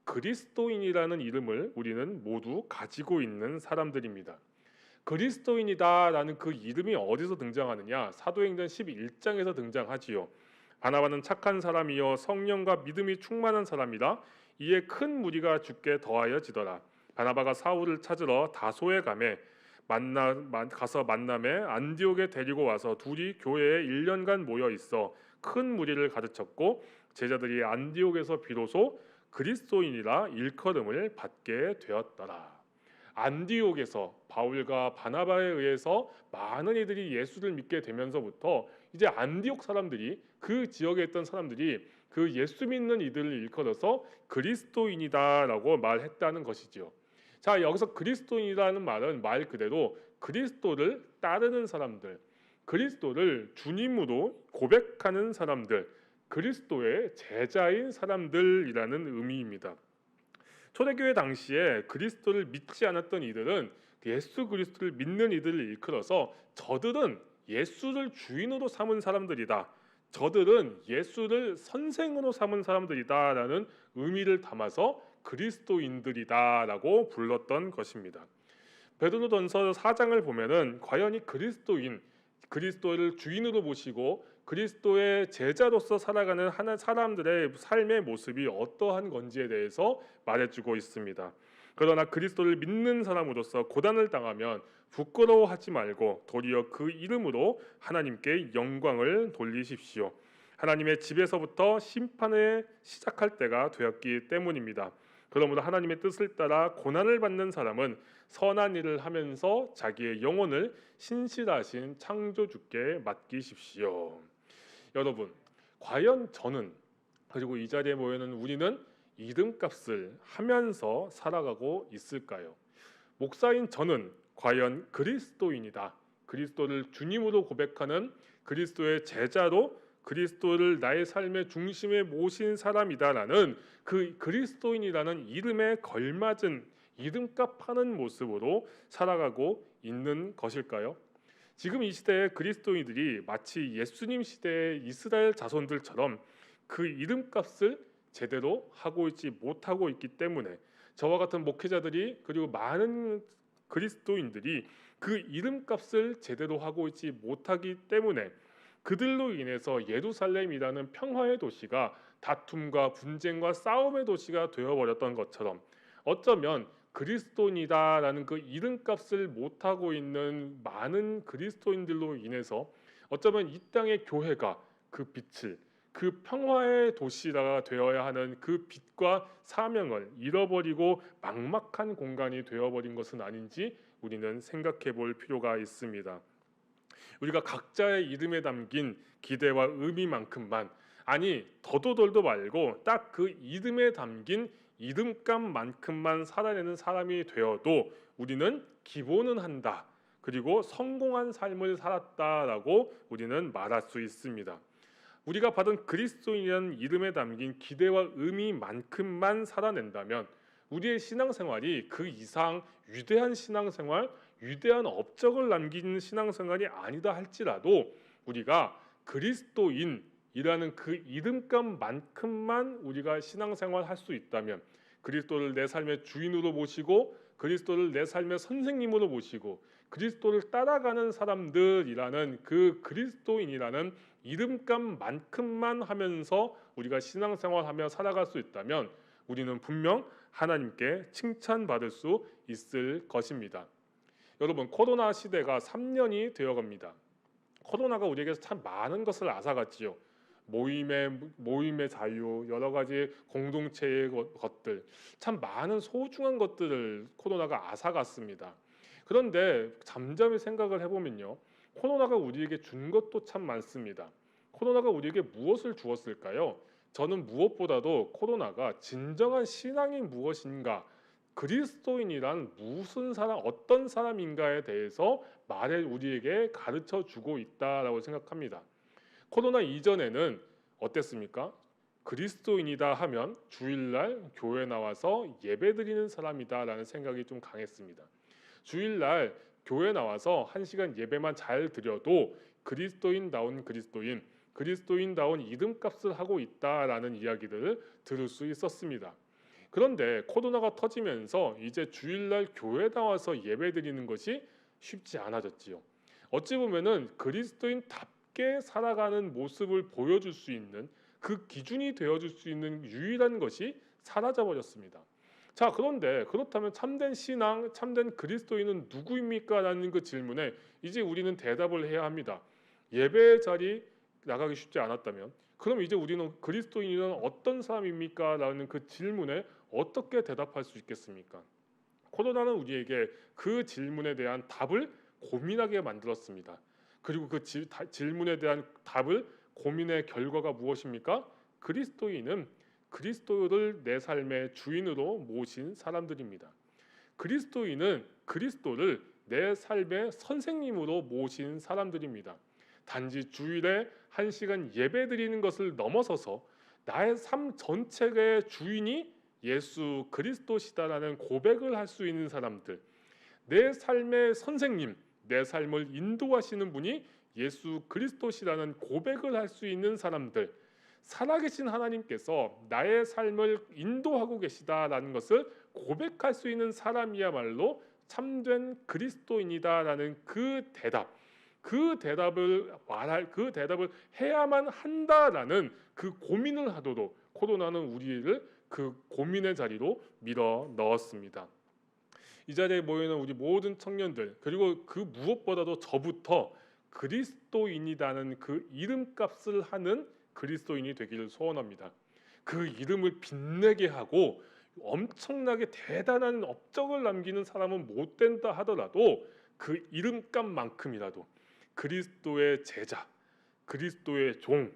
그리스도인이라는 이름을 우리는 모두 가지고 있는 사람들입니다. 그리스도인이다라는 그 이름이 어디서 등장하느냐? 사도행전 11장에서 등장하지요. 바나바는 착한 사람이요 성령과 믿음이 충만한 사람이라 이에 큰 무리가 주께 더하여지더라. 바나바가 사울을 찾으러 다소에 가서 만남에 안디옥에 데리고 와서 둘이 교회에 1년간 모여 있어 큰 무리를 가르쳤고 제자들이 안디옥에서 비로소 그리스도인이라 일컬음을 받게 되었더라. 안디옥에서 바울과 바나바에 의해서 많은 이들이 예수를 믿게 되면서부터 이제 안디옥 사람들이, 그 지역에 있던 사람들이 그 예수 믿는 이들을 일컬어서 그리스도인이다라고 말했다는 것이지요. 자, 여기서 그리스도인이라는 말은 말 그대로 그리스도를 따르는 사람들, 그리스도를 주님으로 고백하는 사람들, 그리스도의 제자인 사람들이라는 의미입니다. 초대교회 당시에 그리스도를 믿지 않았던 이들은 예수 그리스도를 믿는 이들을 일컬어서 저들은 예수를 주인으로 삼은 사람들이다, 저들은 예수를 선생으로 삼은 사람들이다라는 의미를 담아서 그리스도인들이다라고 불렀던 것입니다. 베드로전서 4장을 보면은 과연 이 그리스도인, 그리스도를 주인으로 모시고 그리스도의 제자로서 살아가는 사람들의 삶의 모습이 어떠한 건지에 대해서 말해주고 있습니다. 그러나 그리스도를 믿는 사람으로서 고난을 당하면 부끄러워하지 말고 도리어 그 이름으로 하나님께 영광을 돌리십시오. 하나님의 집에서부터 심판을 시작할 때가 되었기 때문입니다. 그러므로 하나님의 뜻을 따라 고난을 받는 사람은 선한 일을 하면서 자기의 영혼을 신실하신 창조주께 맡기십시오. 여러분, 과연 저는 그리고 이 자리에 모여 있는 우리는 이름값을 하면서 살아가고 있을까요? 목사인 저는 과연 그리스도인이다, 그리스도를 주님으로 고백하는 그리스도의 제자로 그리스도를 나의 삶의 중심에 모신 사람이다라는 그 그리스도인이라는 이름에 걸맞은 이름값 하는 모습으로 살아가고 있는 것일까요? 지금 이 시대의 그리스도인들이 마치 예수님 시대의 이스라엘 자손들처럼 그 이름값을 제대로 하고 있지 못하고 있기 때문에 저와 같은 목회자들이 그리고 많은 그리스도인들이 그 이름값을 제대로 하고 있지 못하기 때문에 그들로 인해서 예루살렘이라는 평화의 도시가 다툼과 분쟁과 싸움의 도시가 되어버렸던 것처럼 어쩌면 그리스도인이다라는 그 이름값을 못하고 있는 많은 그리스도인들로 인해서 어쩌면 이 땅의 교회가 그 빛을, 그 평화의 도시가 되어야 하는 그 빛과 사명을 잃어버리고 막막한 공간이 되어버린 것은 아닌지 우리는 생각해 볼 필요가 있습니다. 우리가 각자의 이름에 담긴 기대와 의미만큼만, 아니 더도덜도 말고 딱 그 이름에 담긴 이름값만큼만 살아내는 사람이 되어도 우리는 기본은 한다, 그리고 성공한 삶을 살았다라고 우리는 말할 수 있습니다. 우리가 받은 그리스도인이라는 이름에 담긴 기대와 의미만큼만 살아낸다면 우리의 신앙생활이 그 이상 위대한 신앙생활, 위대한 업적을 남기는 신앙생활이 아니다 할지라도 우리가 그리스도인이라는 그 이름값만큼만 우리가 신앙생활 할 수 있다면, 그리스도를 내 삶의 주인으로 모시고 그리스도를 내 삶의 선생님으로 모시고 그리스도를 따라가는 사람들이라는 그 그리스도인이라는 이름값만큼만 하면서 우리가 신앙생활하며 살아갈 수 있다면 우리는 분명 하나님께 칭찬받을 수 있을 것입니다. 여러분, 코로나 시대가 3년이 되어갑니다. 코로나가 우리에게서 참 많은 것을 앗아갔지요. 모임의 자유, 여러 가지 공동체의 것들, 참 많은 소중한 것들을 코로나가 앗아갔습니다. 그런데 잠잠히 생각을 해보면요, 코로나가 우리에게 준 것도 참 많습니다. 코로나가 우리에게 무엇을 주었을까요? 저는 무엇보다도 코로나가 진정한 신앙이 무엇인가, 그리스도인이란 무슨 사람, 어떤 사람인가에 대해서 우리에게 가르쳐 주고 있다라고 생각합니다. 코로나 이전에는 어땠습니까? 그리스도인이다 하면 주일날 교회 나와서 예배드리는 사람이다라는 생각이 좀 강했습니다. 주일날 교회 나와서 1시간 예배만 잘 드려도 그리스도인다운 그리스도인, 그리스도인다운 이름값을 하고 있다라는 이야기들을 들을 수 있었습니다. 그런데 코로나가 터지면서 이제 주일날 교회 나와서 예배드리는 것이 쉽지 않아졌지요. 어찌 보면은 그리스도인답게 살아가는 모습을 보여줄 수 있는, 그 기준이 되어줄 수 있는 유일한 것이 사라져 버렸습니다. 자, 그런데 그렇다면 참된 신앙, 참된 그리스도인은 누구입니까? 라는 그 질문에 이제 우리는 대답을 해야 합니다. 예배 자리 나가기 쉽지 않았다면 그럼 이제 우리는 그리스도인은 어떤 사람입니까? 라는 그 질문에 어떻게 대답할 수 있겠습니까? 코로나는 우리에게 그 질문에 대한 답을 고민하게 만들었습니다. 그리고 그 질문에 대한 답을 고민의 결과가 무엇입니까? 그리스도인은 그리스도를 내 삶의 주인으로 모신 사람들입니다. 그리스도인은 그리스도를 내 삶의 선생님으로 모신 사람들입니다. 단지 주일에 1시간 예배드리는 것을 넘어서서 나의 삶 전체의 주인이 예수 그리스도시다라는 고백을 할 수 있는 사람들, 내 삶의 선생님, 내 삶을 인도하시는 분이 예수 그리스도시라는 고백을 할 수 있는 사람들, 살아계신 하나님께서 나의 삶을 인도하고 계시다라는 것을 고백할 수 있는 사람이야말로 참된 그리스도인이다라는 그 대답을 해야만 한다라는 그 고민을 하도록 코로나는 우리를 그 고민의 자리로 밀어 넣었습니다. 이 자리에 모여있는 우리 모든 청년들, 그리고 그 무엇보다도 저부터 그리스도인이라는 그 이름값을 하는 그리스도인이 되기를 소원합니다. 그 이름을 빛내게 하고 엄청나게 대단한 업적을 남기는 사람은 못 된다 하더라도 그 이름값만큼이라도 그리스도의 제자, 그리스도의 종,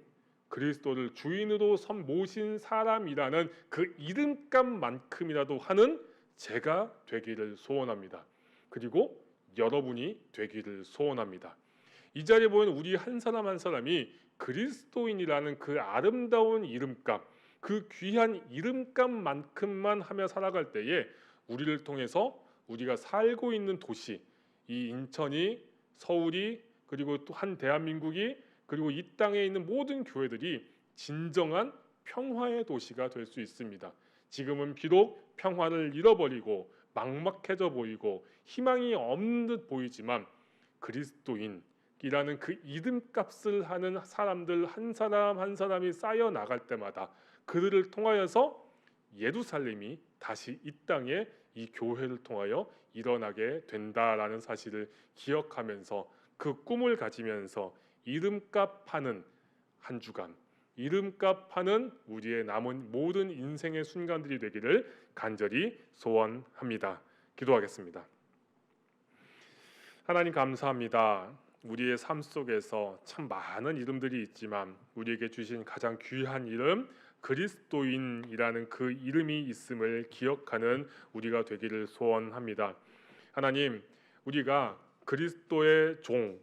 그리스도를 주인으로 모신 사람이라는 그 이름값만큼이라도 하는 제가 되기를 소원합니다. 그리고 여러분이 되기를 소원합니다. 이 자리에 보면 우리 한 사람 한 사람이 그리스도인이라는 그 아름다운 이름값, 그 귀한 이름값만큼만 하며 살아갈 때에 우리를 통해서 우리가 살고 있는 도시, 이 인천이, 서울이, 그리고 또 한 대한민국이, 그리고 이 땅에 있는 모든 교회들이 진정한 평화의 도시가 될 수 있습니다. 지금은 비록 평화를 잃어버리고 막막해져 보이고 희망이 없는 듯 보이지만 그리스도인이라는 그 이름값을 하는 사람들 한 사람 한 사람이 쌓여 나갈 때마다 그들을 통하여서 예루살렘이 다시 이 땅에 이 교회를 통하여 일어나게 된다라는 사실을 기억하면서 그 꿈을 가지면서 이름값하는 한 주간, 이름값하는 우리의 남은 모든 인생의 순간들이 되기를 간절히 소원합니다. 기도하겠습니다. 하나님 감사합니다. 우리의 삶 속에서 참 많은 이름들이 있지만 우리에게 주신 가장 귀한 이름 그리스도인이라는 그 이름이 있음을 기억하는 우리가 되기를 소원합니다. 하나님, 우리가 그리스도의 종,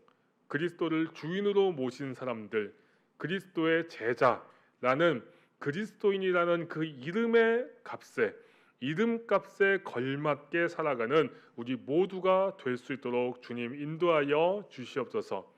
그리스도를 주인으로 모신 사람들, 그리스도의 제자라는 그리스도인이라는 그 이름의 값에, 이름값에 걸맞게 살아가는 우리 모두가 될 수 있도록 주님 인도하여 주시옵소서.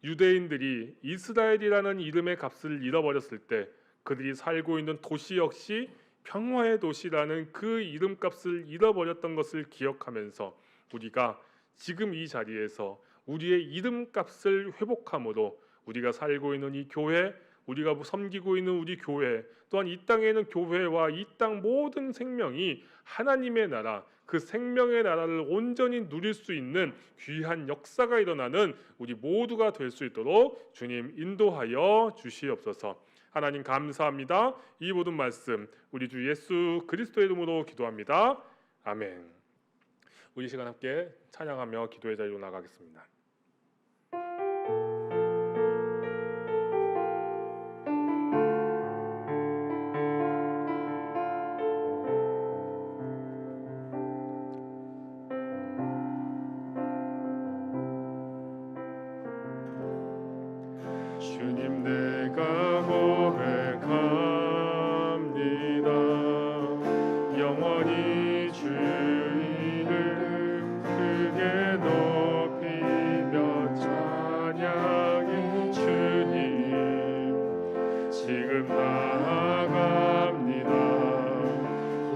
유대인들이 이스라엘이라는 이름의 값을 잃어버렸을 때 그들이 살고 있는 도시 역시 평화의 도시라는 그 이름값을 잃어버렸던 것을 기억하면서 우리가 지금 이 자리에서 우리의 이름값을 회복함으로 우리가 살고 있는 이 교회, 우리가 섬기고 있는 우리 교회, 또한 이 땅에 있는 교회와 이 땅 모든 생명이 하나님의 나라, 그 생명의 나라를 온전히 누릴 수 있는 귀한 역사가 일어나는 우리 모두가 될 수 있도록 주님 인도하여 주시옵소서. 하나님 감사합니다. 이 모든 말씀 우리 주 예수 그리스도의 이름으로 기도합니다. 아멘. 우리 시간 함께 찬양하며 기도의 자리로 나가겠습니다. 주님 내가 고백합니다. 영원히 주의 이름 크게 높이며 찬양해. 주님 지금 나아갑니다.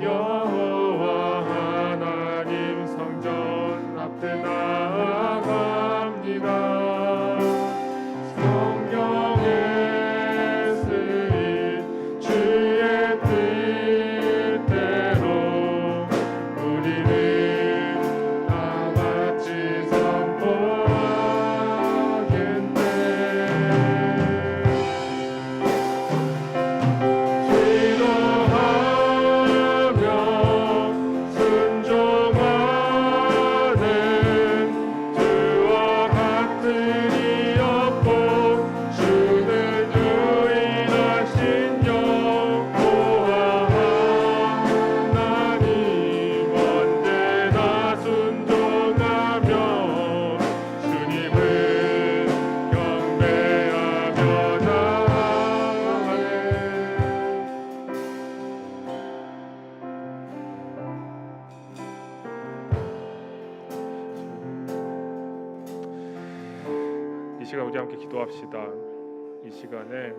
여호와 하나님 성전 앞에 나아갑니다. 이 시간 우리 함께 기도합시다. 이 시간에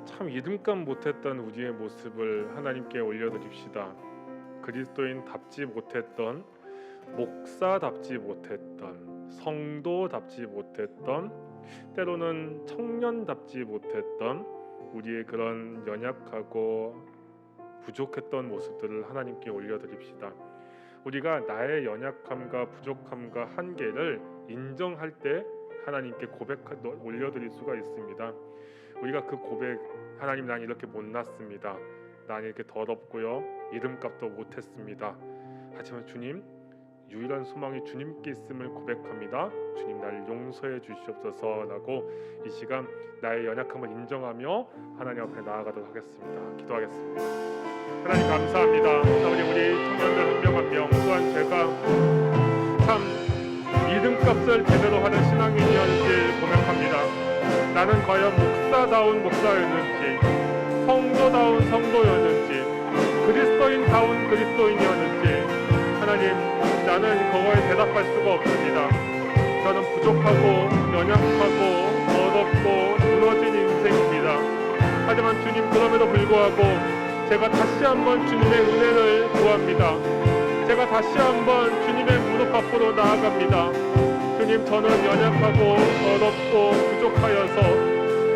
참 이름값 못했던 우리의 모습을 하나님께 올려드립시다. 그리스도인답지 못했던, 목사답지 못했던, 성도답지 못했던, 때로는 청년답지 못했던 우리의 그런 연약하고 부족했던 모습들을 하나님께 올려드립시다. 우리가 나의 연약함과 부족함과 한계를 인정할 때 하나님께 올려드릴 수가 있습니다. 우리가 그 고백, 하나님 난 이렇게 못났습니다. 난 이렇게 더럽고요, 이름값도 못했습니다. 하지만 주님, 유일한 소망이 주님께 있음을 고백합니다. 주님 나를 용서해 주시옵소서라고 이 시간 나의 연약함을 인정하며 하나님 앞에 나아가도록 하겠습니다. 기도하겠습니다. 하나님 감사합니다. 아버지 우리 청년들 한 명 한 명 또한 제가 참 이름값을 제대로 하는 신앙인이었는지 고백합니다. 나는 과연 목사다운 목사였는지 성도다운 성도였는지 그리스도인다운 그리스도인이었는지 하나님 나는 그거에 대답할 수가 없습니다. 저는 부족하고 연약하고 어렵고 무너진 인생입니다. 하지만 주님 그럼에도 불구하고 제가 다시 한번 주님의 은혜를 구합니다. 제가 다시 한번 주님의 무릎 앞으로 나아갑니다. 주님 저는 연약하고 어렵고 부족하여서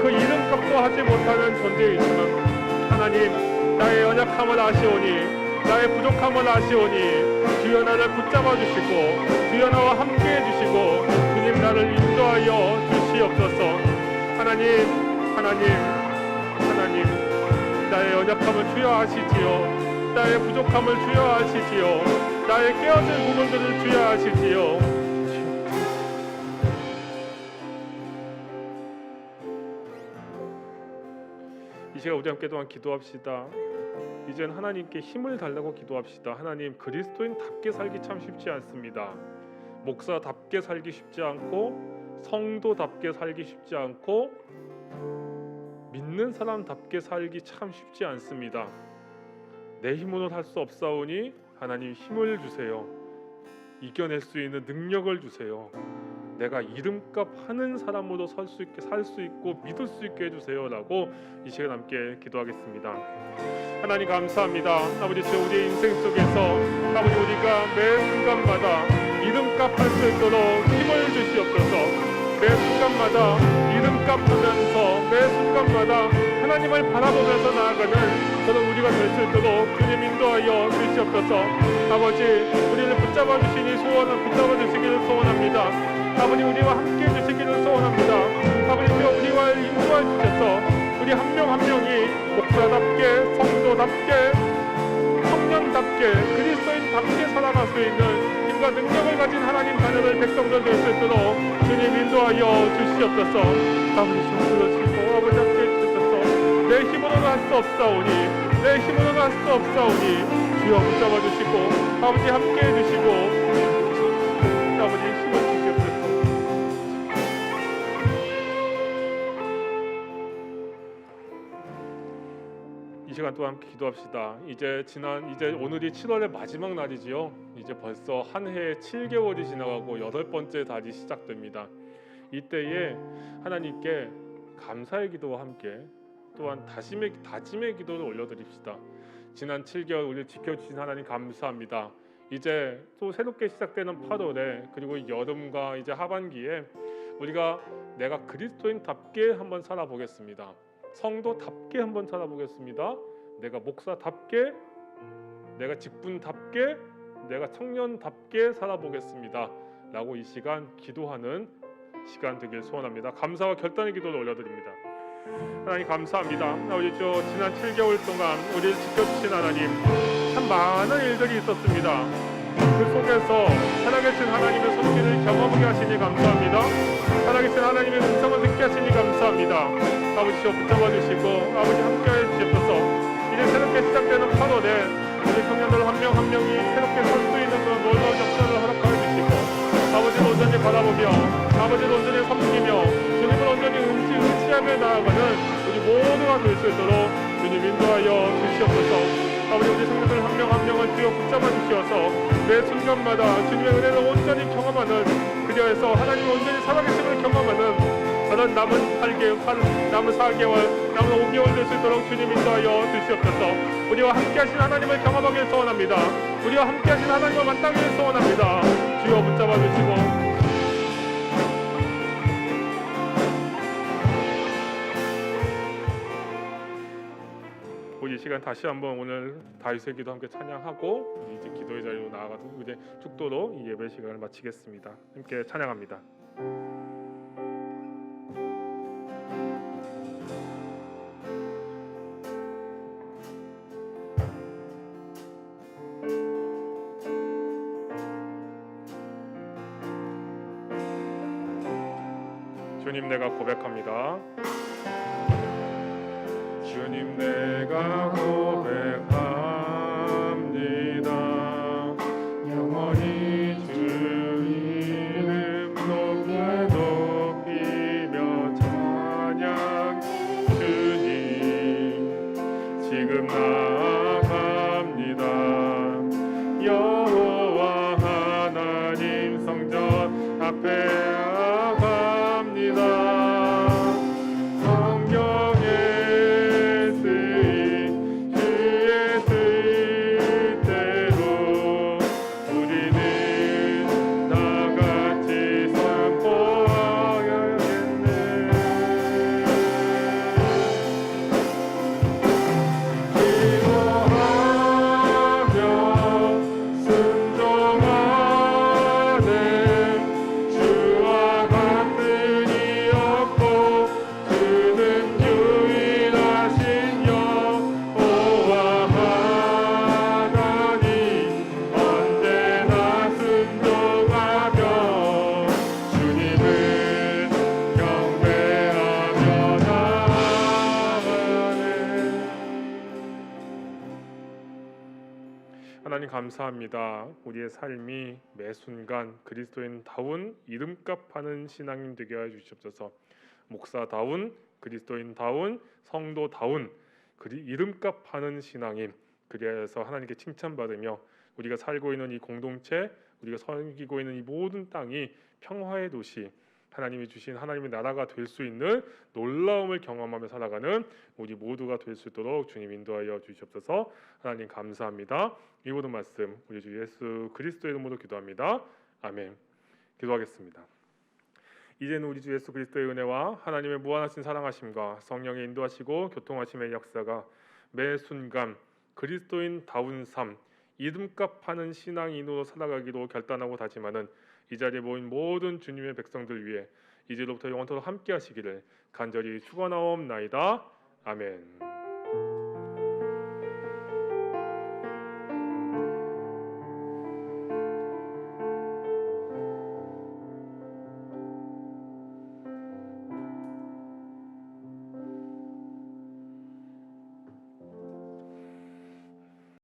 그 이름값도 하지 못하는 존재이지만 하나님 나의 연약함을 아시오니 나의 부족함을 아시오니 주여 나를 붙잡아 주시고 주여 나와 함께 해주시고 주님 나를 인도하여 주시옵소서. 하나님 나의 연약함을 주여 아시지요. 나의 부족함을 주여 아시지요. 나의 깨어진 부분들을 주여 아시지요. 이 시간 우리 함께 또한 기도합시다. 이젠 하나님께 힘을 달라고 기도합시다. 하나님 그리스도인답게 살기 참 쉽지 않습니다. 목사답게 살기 쉽지 않고 성도답게 살기 쉽지 않고 믿는 사람답게 살기 참 쉽지 않습니다. 내 힘으로 할 수 없사오니 하나님 힘을 주세요. 이겨낼 수 있는 능력을 주세요. 내가 이름값 하는 사람으로 살 수 있고 믿을 수 있게 해주세요라고 이 시간 함께 기도하겠습니다. 하나님 감사합니다. 아버지 저 우리의 인생 속에서 아버지 우리가 매 순간마다 이름값 할 수 있도록 힘을 주시옵소서. 매 순간마다 이름값 하면서 매 순간마다 하나님을 바라보면서 나아가는 저는 우리가 될 수 있도록 주님 인도하여 주시옵소서. 아버지 우리를 붙잡아 주시니 붙잡아 주시기를 소원합니다. 아버지 우리와 함께 해주시기를 소원합니다. 아버지 우리와 인도해 주셔서 우리 한 명 한 명이 목사답게 성도답게 청년답게 그리스도인답게 살아갈 수 있는 힘과 능력을 가진 하나님 자녀들 백성들 될 수 있도록 주님 인도하여 주시옵소서. 아버지 좀 불러주시고 아버지 함께 해주셔서 내 힘으로는 할 수 없사오니 내 힘으로는 할 수 없사오니 주여 붙잡아 주시고 아버지 함께 해주시고 아버지 힘을 주시옵소서. 이 시간 또한 함께 기도합시다. 이제 오늘이 7월의 마지막 날이지요. 이제 벌써 한 해에 7개월이 지나가고 8번째 달이 시작됩니다. 이때에 하나님께 감사의 기도와 함께 또한 다짐의 기도를 올려드립시다. 지난 7개월 우리를 지켜주신 하나님 감사합니다. 이제 또 새롭게 시작되는 8월에 그리고 여름과 이제 하반기에 우리가 내가 그리스도인답게 한번 살아보겠습니다. 성도답게 한번 살아보겠습니다. 내가 목사답게, 내가 직분답게, 내가 청년답게 살아보겠습니다. 라고 이 시간 기도하는 시간 되길 소원합니다. 감사와 결단의 기도를 올려드립니다. 하나님 감사합니다. 아버지 지난 7개월 동안 우리를 지켜주신 하나님 참 많은 일들이 있었습니다. 그 속에서 살아계신 하나님의 손길을 경험하게 하시니 감사합니다. 살아계신 하나님의 음성을 듣게 하시니 감사합니다. 아버지 붙잡아 주시고 아버지 함께해 주시옵소서. 이제 새롭게 시작되는 8월에 우리 청년들 한 명 한 명이 새롭게 살 수 있는 그런 놀라운 역사를 허락하여 주시고 아버지를 온전히 바라보며 아버지를 온전히 섬기며 주님을 온전히 의지하며 나아가는 우리 모두가 될 수 있도록 주님 인도하여 주시옵소서. 아버지 우리 성도들 한 명 한 명을 주여 붙잡아 주시어서 매 순간마다 주님의 은혜를 온전히 경험하는 그리하여서 하나님 온전히 살아계심을 경험하는 저는 남은 4개월, 남은 5개월 될 수 있도록 주님 인도하여 주시옵소서. 우리와 함께하신 하나님을 경험하길 소원합니다. 우리와 함께하신 하나님을 만나기를 소원합니다. 주여 붙잡아 주시고 우리 이 시간 다시 한번 오늘 다윗의 기도 함께 찬양하고 이제 기도의 자리로 나아가서 이제 축도로 이 예배 시간을 마치겠습니다. 함께 찬양합니다. 주님 내가 고백합니다. 주님 내가 고백합니다. 영원히 주 이름 높게 높이며 찬양. 주님 지금 나아갑니다. 여호와 하나님 성전 앞에 나아갑니다. 성경에 쓰인 주의 뜻대로 우리는 나같이 선포하여야겠네. 기도하며 순종하는 주와 같은 이 없고 주는 유일하신 여호와 하나님 언제나 순종하며 주님을 경배하며 나아가네. 하나님 감사합니다. 우리의 삶이 매 순간 그리스도인다운 이름값하는 신앙인 되게 해 주시옵소서. 목사다운 그리스도인다운 성도다운 이름값하는 신앙인, 그래서 하나님께 칭찬받으며 우리가 살고 있는 이 공동체, 우리가 섬기고 있는 이 모든 땅이 평화의 도시, 하나님이 주신 하나님의 나라가 될 수 있는 놀라움을 경험하며 살아가는 우리 모두가 될 수 있도록 주님 인도하여 주시옵소서. 하나님 감사합니다. 이 모든 말씀 우리 주 예수 그리스도의 이름으로 기도합니다. 아멘. 기도하겠습니다. 이제는 우리 주 예수 그리스도의 은혜와 하나님의 무한하신 사랑하심과 성령의 인도하시고 교통하심의 역사가 매 순간 그리스도인다운 삶, 이름값하는 신앙인으로 살아가기로 결단하고 다짐하는 이 자리에 모인 모든 주님의 백성들 위해 이제로부터 영원토록 함께 하시기를 간절히 축원하옵나이다. 아멘.